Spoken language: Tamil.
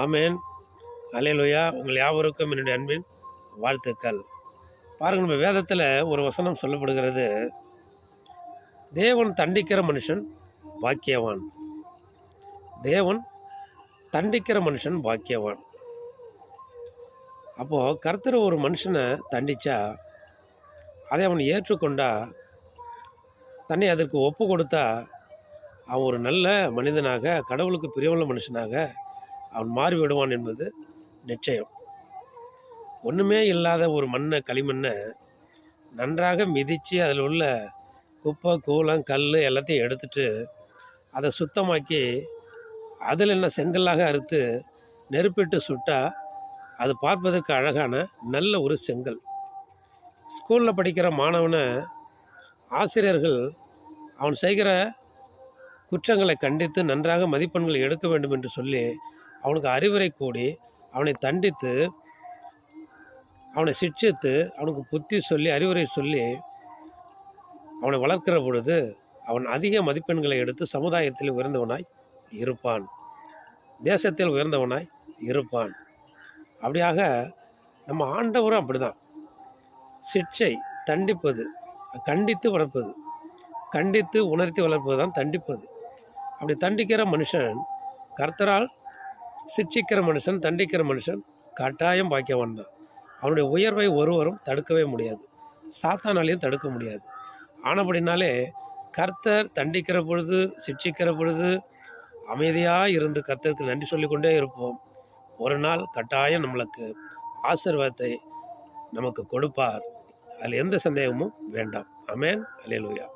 ஆமேன். அல்லேலூயா. உங்கள் யாவருக்கும் என்னுடைய அன்பின் வாழ்த்துக்கள். பாருங்கள், நம்ம வேதத்தில் ஒரு வசனம் சொல்லப்படுகிறது. தேவன் தண்டிக்கிற மனுஷன் பாக்கியவான். தேவன் தண்டிக்கிற மனுஷன் பாக்கியவான். அப்போது கர்த்தர் ஒரு மனுஷனை தண்டித்தா, அதை அவன் ஏற்றுக்கொண்டா, தன்னை அதற்கு ஒப்பு கொடுத்தா, அவன் ஒரு நல்ல மனிதனாக, கடவுளுக்கு பிரியமுள்ள மனுஷனாக அவன் மாறிவிடுவான் என்பது நிச்சயம். ஒன்றுமே இல்லாத ஒரு களிமண்ணை நன்றாக மிதித்து அதில் உள்ள குப்பை, கூலம், கல் எல்லாத்தையும் எடுத்துட்டு அதை சுத்தமாக்கி அதில் என்ன செங்கல்லாக அறுத்து நெருப்பிட்டு சுட்டால் அது பார்ப்பதற்கு அழகான நல்ல ஒரு செங்கல். ஸ்கூலில் படிக்கிற மாணவனை ஆசிரியர்கள் அவன் செய்கிற குற்றங்களை கண்டித்து நன்றாக மதிப்பெண்களை எடுக்க வேண்டும் என்று சொல்லி அவனுக்கு அறிவுரை கூடி அவனை தண்டித்து அவனை சிட்சித்து அவனுக்கு புத்தி சொல்லி அறிவுரை சொல்லி அவனை வளர்க்கிற பொழுது அவன் அதிக மதிப்பெண்களை எடுத்து சமுதாயத்தில் உயர்ந்தவனாய் இருப்பான், தேசத்தில் உயர்ந்தவனாய் இருப்பான். அப்படியாக நம்ம ஆண்டவரும் அப்படி தான். சிட்சை, தண்டிப்பது, கண்டித்து வளர்ப்பது, கண்டித்து உணர்த்தி வளர்ப்பது தான் தண்டிப்பது. அப்படி தண்டிக்கிற மனுஷன், கர்த்தரால் சிட்சிக்கிற மனுஷன், தண்டிக்கிற மனுஷன் கட்டாயம் பாக்கியவான் தான். அவனுடைய உயர்வை ஒருவரும் தடுக்கவே முடியாது, சாத்தானாலையும் தடுக்க முடியாது. ஆனபடினாலே கர்த்தர் தண்டிக்கிற பொழுது, சிட்சிக்கிற பொழுது அமைதியாக இருந்து கர்த்தருக்கு நன்றி சொல்லிக்கொண்டே இருப்போம். ஒரு நாள் கட்டாயம் நம்மளுக்கு ஆசீர்வாதத்தை நமக்கு கொடுப்பார். அதில் எந்த சந்தேகமும் வேண்டாம். ஆமென். அல்லேலூயா.